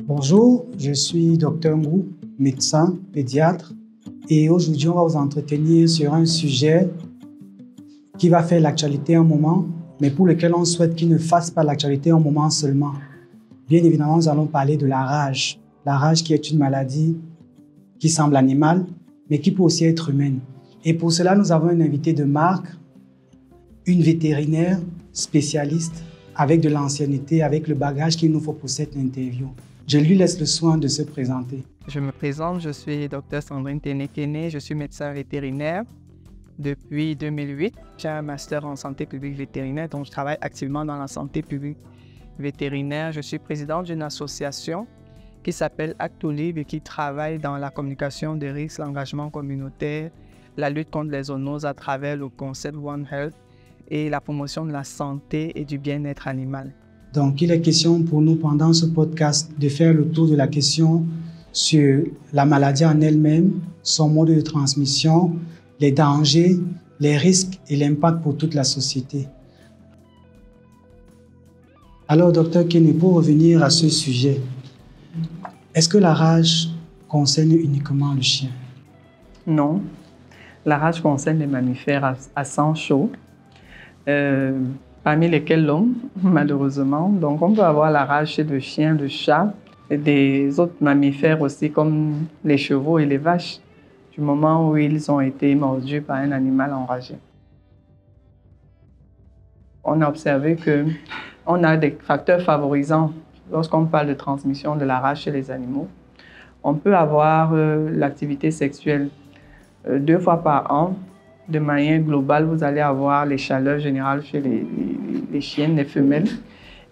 Bonjour, je suis Dr Ngou, médecin, pédiatre, et aujourd'hui on va vous entretenir sur un sujet qui va faire l'actualité un moment, mais pour lequel on souhaite qu'il ne fasse pas l'actualité un moment seulement. Bien évidemment, nous allons parler de la rage. La rage qui est une maladie qui semble animale, mais qui peut aussi être humaine. Et pour cela, nous avons un invité de marque, une vétérinaire spécialiste avec de l'ancienneté, avec le bagage qu'il nous faut pour cette interview. Je lui laisse le soin de se présenter. Je me présente, je suis Dr Sandrine Téné-Kéné, je suis médecin vétérinaire depuis 2008. J'ai un master en santé publique vétérinaire, donc je travaille activement dans la santé publique vétérinaire. Je suis présidente d'une association qui s'appelle Actolib et qui travaille dans la communication des risques, l'engagement communautaire, la lutte contre les zoonoses à travers le concept One Health et la promotion de la santé et du bien-être animal. Donc, il est question pour nous, pendant ce podcast, de faire le tour de la question sur la maladie en elle-même, son mode de transmission, les dangers, les risques et l'impact pour toute la société. Alors, Dr Kéné, pour revenir à ce sujet, est-ce que la rage concerne uniquement le chien? Non, la rage concerne les mammifères à sang chaud. Parmi lesquels l'homme, malheureusement. Donc, on peut avoir la rage chez le chien, le chat, et des autres mammifères aussi, comme les chevaux et les vaches, du moment où ils ont été mordus par un animal enragé. On a observé qu'on a des facteurs favorisants lorsqu'on parle de transmission de la rage chez les animaux. On peut avoir l'activité sexuelle 2 fois par an. De manière globale, vous allez avoir les chaleurs générales chez les chiennes, les femelles.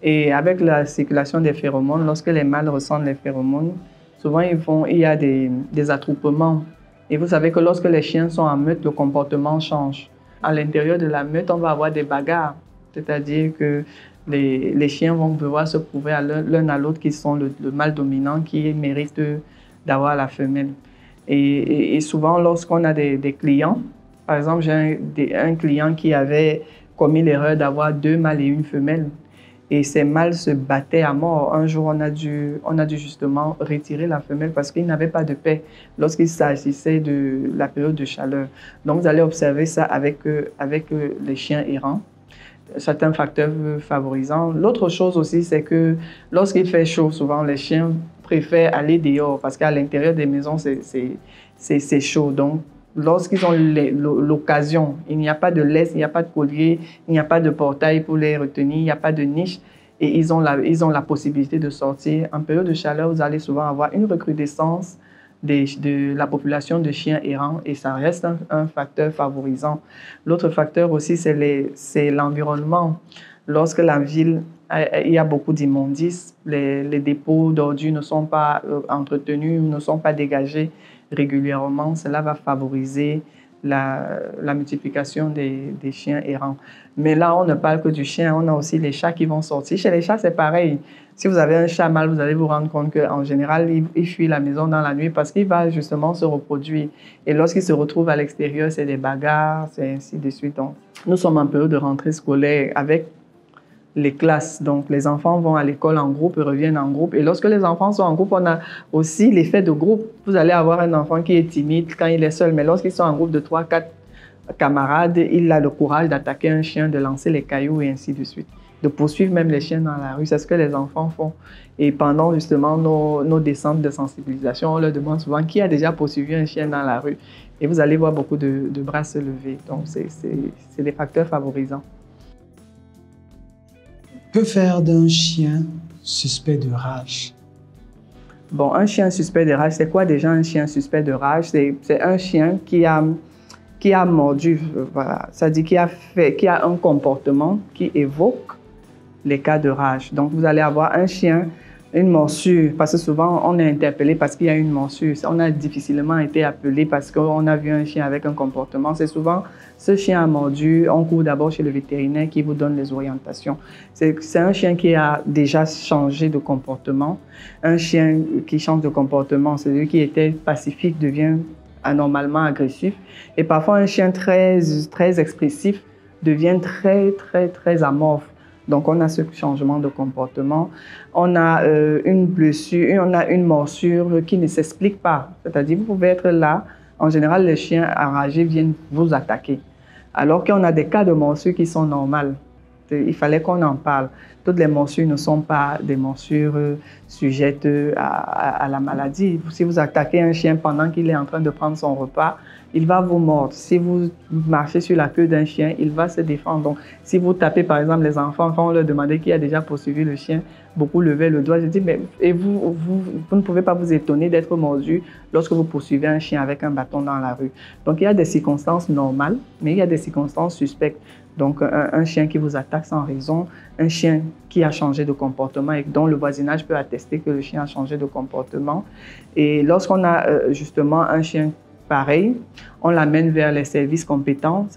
Et avec la circulation des phéromones, lorsque les mâles ressentent les phéromones, souvent il y a des attroupements. Et vous savez que lorsque les chiens sont en meute, le comportement change. À l'intérieur de la meute, on va avoir des bagarres. C'est-à-dire que les chiens vont devoir se prouver l'un à l'autre qu'ils sont le mâle dominant qui mérite d'avoir la femelle. Et souvent, lorsqu'on a des clients, par exemple, j'ai un client qui avait commis l'erreur d'avoir 2 mâles et une femelle. Et ces mâles se battaient à mort. Un jour, on a dû justement retirer la femelle parce qu'il n'avait pas de paix lorsqu'il s'agissait de la période de chaleur. Donc, vous allez observer ça avec les chiens errants. Certains facteurs favorisants. L'autre chose aussi, c'est que lorsqu'il fait chaud, souvent, les chiens préfèrent aller dehors parce qu'à l'intérieur des maisons, c'est chaud. Donc, lorsqu'ils ont l'occasion, il n'y a pas de laisse, il n'y a pas de collier, il n'y a pas de portail pour les retenir, il n'y a pas de niche et ils ont la possibilité de sortir. En période de chaleur, vous allez souvent avoir une recrudescence de la population de chiens errants et ça reste un facteur favorisant. L'autre facteur aussi, c'est l'environnement. Lorsque la ville, il y a beaucoup d'immondices, les dépôts d'ordures ne sont pas entretenus, ne sont pas dégagés régulièrement, cela va favoriser la multiplication des chiens errants. Mais là, on ne parle que du chien, on a aussi les chats qui vont sortir. Chez les chats, c'est pareil. Si vous avez un chat mâle, vous allez vous rendre compte qu'en général, il fuit la maison dans la nuit parce qu'il va justement se reproduire. Et lorsqu'il se retrouve à l'extérieur, c'est des bagarres, c'est ainsi de suite. Donc, nous sommes en période de rentrée scolaire avec les classes. Donc, les enfants vont à l'école en groupe et reviennent en groupe. Et lorsque les enfants sont en groupe, on a aussi l'effet de groupe. Vous allez avoir un enfant qui est timide quand il est seul, mais lorsqu'ils sont en groupe de 3, 4 camarades, il a le courage d'attaquer un chien, de lancer les cailloux et ainsi de suite. De poursuivre même les chiens dans la rue. C'est ce que les enfants font. Et pendant justement nos descentes de sensibilisation, on leur demande souvent qui a déjà poursuivi un chien dans la rue. Et vous allez voir beaucoup de bras se lever. Donc, c'est des facteurs favorisants. Que faire d'un chien suspect de rage? Bon, un chien suspect de rage, c'est quoi déjà un chien suspect de rage? C'est un chien qui a mordu, voilà. C'est-à-dire qui a un comportement qui évoque les cas de rage. Donc, vous allez avoir un chien, une morsure, parce que souvent, on est interpellé parce qu'il y a une morsure. On a difficilement été appelé parce qu'on a vu un chien avec un comportement. C'est souvent, ce chien a mordu, on court d'abord chez le vétérinaire qui vous donne les orientations. C'est un chien qui a déjà changé de comportement. Un chien qui change de comportement, celui qui était pacifique devient anormalement agressif. Et parfois, un chien très expressif devient très amorphe. Donc, on a ce changement de comportement. On a une blessure, on a une morsure qui ne s'explique pas. C'est-à-dire, vous pouvez être là. En général, les chiens enragés viennent vous attaquer. Alors qu'on a des cas de morsures qui sont normales. Il fallait qu'on en parle. Toutes les morsures ne sont pas des morsures sujettes à la maladie. Si vous attaquez un chien pendant qu'il est en train de prendre son repas, il va vous mordre. Si vous marchez sur la queue d'un chien, il va se défendre. Donc, si vous tapez par exemple les enfants, quand on leur demandait qui a déjà poursuivi le chien, beaucoup levaient le doigt. Je dis, mais et vous ne pouvez pas vous étonner d'être mordu lorsque vous poursuivez un chien avec un bâton dans la rue. Donc, il y a des circonstances normales, mais il y a des circonstances suspectes. Donc, un chien qui vous attaque sans raison, un chien qui a changé de comportement et dont le voisinage peut attester que le chien a changé de comportement. Et lorsqu'on a justement un chien pareil, on l'amène vers les services compétents.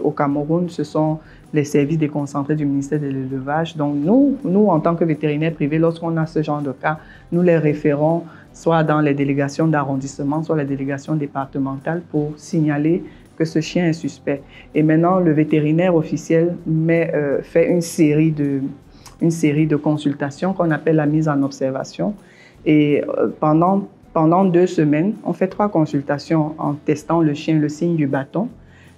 Au Cameroun, ce sont les services déconcentrés du ministère de l'Élevage. Donc, nous, en tant que vétérinaires privés, lorsqu'on a ce genre de cas, nous les référons soit dans les délégations d'arrondissement, soit les délégations départementales pour signaler que ce chien est suspect. Et maintenant, le vétérinaire officiel fait une série de consultations qu'on appelle la mise en observation. Et pendant 2 semaines, on fait 3 consultations en testant le chien, le signe du bâton.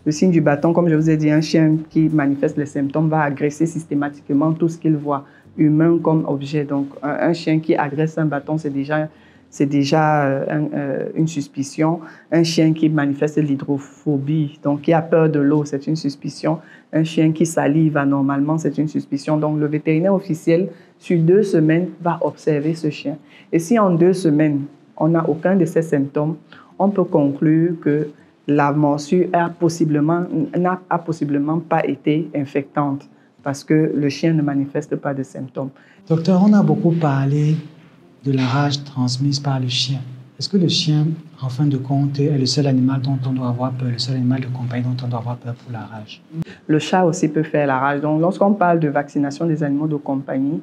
Le signe du bâton, comme je vous ai dit, un chien qui manifeste les symptômes va agresser systématiquement tout ce qu'il voit, humain comme objet. Donc, un chien qui agresse un bâton, c'est déjà une suspicion. Un chien qui manifeste l'hydrophobie, donc qui a peur de l'eau, c'est une suspicion. Un chien qui salive anormalement, c'est une suspicion. Donc, le vétérinaire officiel, sur 2 semaines, va observer ce chien. Et si en 2 semaines, on n'a aucun de ces symptômes, on peut conclure que la morsure n'a possiblement pas été infectante parce que le chien ne manifeste pas de symptômes. Docteur, on a beaucoup parlé de la rage transmise par le chien. Est-ce que le chien, en fin de compte, est le seul animal dont on doit avoir peur, le seul animal de compagnie dont on doit avoir peur pour la rage? Le chat aussi peut faire la rage. Donc, lorsqu'on parle de vaccination des animaux de compagnie,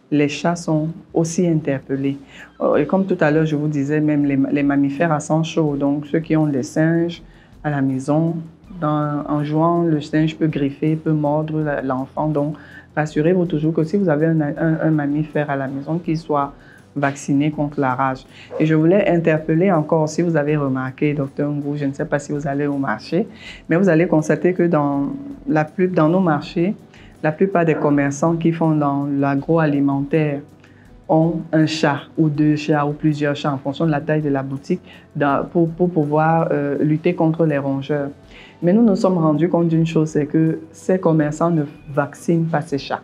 les chats sont aussi interpellés. Et comme tout à l'heure, je vous disais, même les mammifères à sang chaud, donc ceux qui ont des singes à la maison, en jouant, le singe peut griffer, peut mordre l'enfant. Donc, rassurez-vous toujours que si vous avez un mammifère à la maison, qu'il soit vacciné contre la rage. Et je voulais interpeller encore, si vous avez remarqué, docteur Ngou, je ne sais pas si vous allez au marché, mais vous allez constater que dans nos marchés, la plupart des commerçants qui font dans l'agroalimentaire ont un chat ou 2 chats ou plusieurs chats en fonction de la taille de la boutique pour pouvoir lutter contre les rongeurs. Mais nous nous sommes rendus compte d'une chose, c'est que ces commerçants ne vaccinent pas ces chats.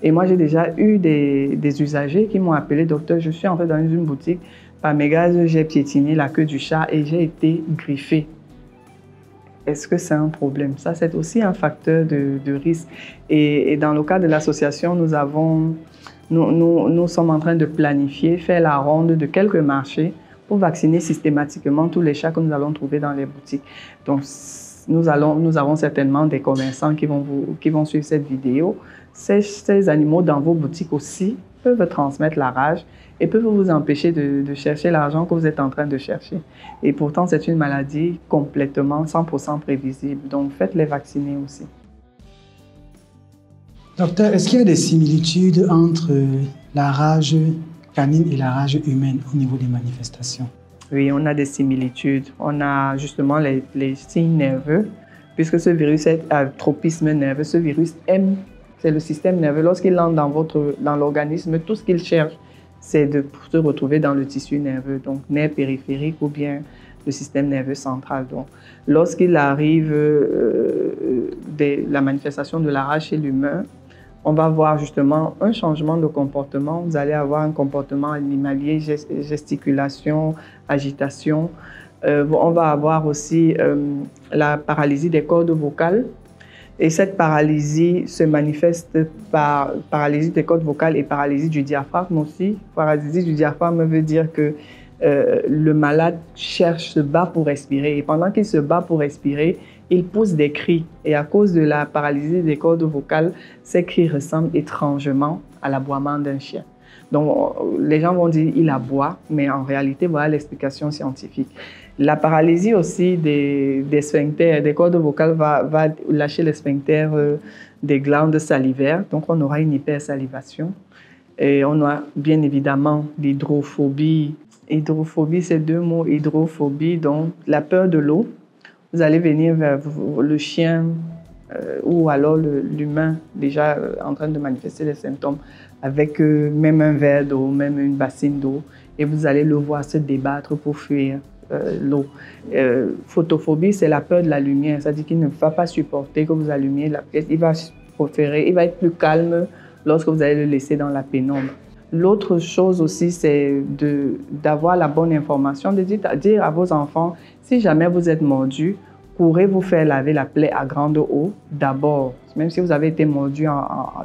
Et moi, j'ai déjà eu des usagers qui m'ont appelé, docteur, je suis entré dans une boutique, par mégarde, j'ai piétiné la queue du chat et j'ai été griffé. Est-ce que c'est un problème? Ça, c'est aussi un facteur de risque. Et dans le cas de l'association, nous sommes en train de planifier, faire la ronde de quelques marchés pour vacciner systématiquement tous les chats que nous allons trouver dans les boutiques. Donc, nous avons certainement des commerçants qui vont suivre cette vidéo. Ces animaux dans vos boutiques aussi peuvent transmettre la rage et peuvent vous empêcher de chercher l'argent que vous êtes en train de chercher. Et pourtant, c'est une maladie complètement 100% prévisible. Donc, faites-les vacciner aussi. Docteur, est-ce qu'il y a des similitudes entre la rage canine et la rage humaine au niveau des manifestations? Oui, on a des similitudes. On a justement les signes nerveux, puisque ce virus est à tropisme nerveux. Ce virus aime, c'est le système nerveux. Lorsqu'il entre dans l'organisme, tout ce qu'il cherche, c'est de se retrouver dans le tissu nerveux, donc nerf périphérique ou bien le système nerveux central. Donc, lorsqu'il arrive la manifestation de la rage chez l'humain, on va voir justement un changement de comportement. Vous allez avoir un comportement animalier, gesticulation, agitation. On va avoir aussi la paralysie des cordes vocales. Et cette paralysie se manifeste par paralysie des cordes vocales et paralysie du diaphragme aussi. Paralysie du diaphragme veut dire que le malade se bat pour respirer. Et pendant qu'il se bat pour respirer, il pousse des cris. Et à cause de la paralysie des cordes vocales, ces cris ressemblent étrangement à l'aboiement d'un chien. Donc, les gens vont dire qu'il aboie, mais en réalité, voilà l'explication scientifique. La paralysie aussi des sphincters, des cordes vocales, va lâcher les sphincters des glandes salivaires, donc on aura une hypersalivation. Et on a bien évidemment l'hydrophobie. Hydrophobie, c'est deux mots, hydrophobie, donc la peur de l'eau. Vous allez venir vers le chien ou alors l'humain déjà en train de manifester les symptômes avec même un verre d'eau, même une bassine d'eau, et vous allez le voir se débattre pour fuir l'eau. Photophobie, c'est la peur de la lumière, c'est-à-dire qu'il ne va pas supporter que vous allumiez la pièce, il va être plus calme lorsque vous allez le laisser dans la pénombre. L'autre chose aussi, c'est d'avoir la bonne information, de dire à vos enfants, si jamais vous êtes mordu, courez vous faire laver la plaie à grande eau d'abord. Même si vous avez été mordu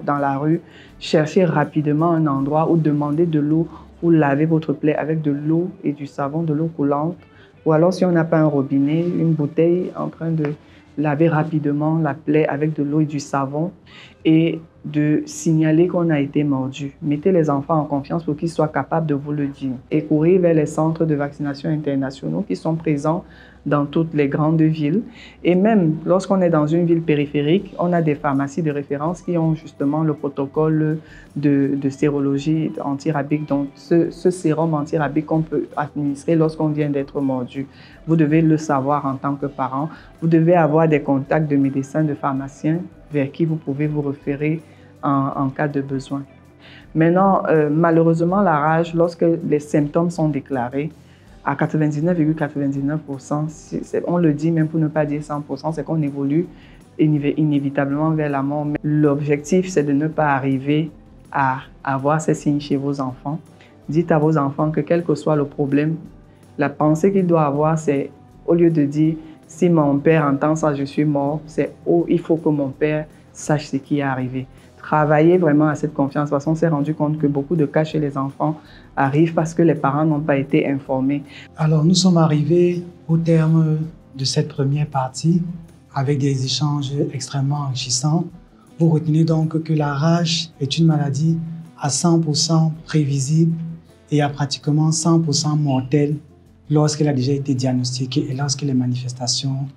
dans la rue, cherchez rapidement un endroit où demandez de l'eau pour laver votre plaie avec de l'eau et du savon, de l'eau coulante. Ou alors, si on n'a pas un robinet, une bouteille en train de laver rapidement la plaie avec de l'eau et du savon et de signaler qu'on a été mordu. Mettez les enfants en confiance pour qu'ils soient capables de vous le dire. Et courir vers les centres de vaccination internationaux qui sont présents dans toutes les grandes villes. Et même lorsqu'on est dans une ville périphérique, on a des pharmacies de référence qui ont justement le protocole de sérologie antirabique. Donc, ce sérum antirabique qu'on peut administrer lorsqu'on vient d'être mordu. Vous devez le savoir en tant que parent. Vous devez avoir des contacts de médecins, de pharmaciens vers qui vous pouvez vous référer en cas de besoin. Maintenant, malheureusement, la rage, lorsque les symptômes sont déclarés, à 99,99%, on le dit même pour ne pas dire 100%, c'est qu'on évolue inévitablement vers la mort. L'objectif, c'est de ne pas arriver à avoir ces signes chez vos enfants. Dites à vos enfants que quel que soit le problème, la pensée qu'il doit avoir, c'est au lieu de dire « si mon père entend ça, je suis mort », c'est « oh, il faut que mon père sache ce qui est arrivé ». Travailler vraiment à cette confiance. De toute façon, on s'est rendu compte que beaucoup de cas chez les enfants arrivent parce que les parents n'ont pas été informés. Alors, nous sommes arrivés au terme de cette première partie avec des échanges extrêmement enrichissants. Vous retenez donc que la rage est une maladie à 100% prévisible et à pratiquement 100% mortelle lorsqu'elle a déjà été diagnostiquée et lorsque les manifestations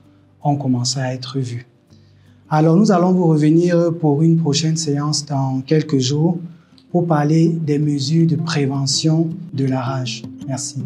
ont commencé à être vues. Alors, nous allons vous revenir pour une prochaine séance dans quelques jours pour parler des mesures de prévention de la rage. Merci.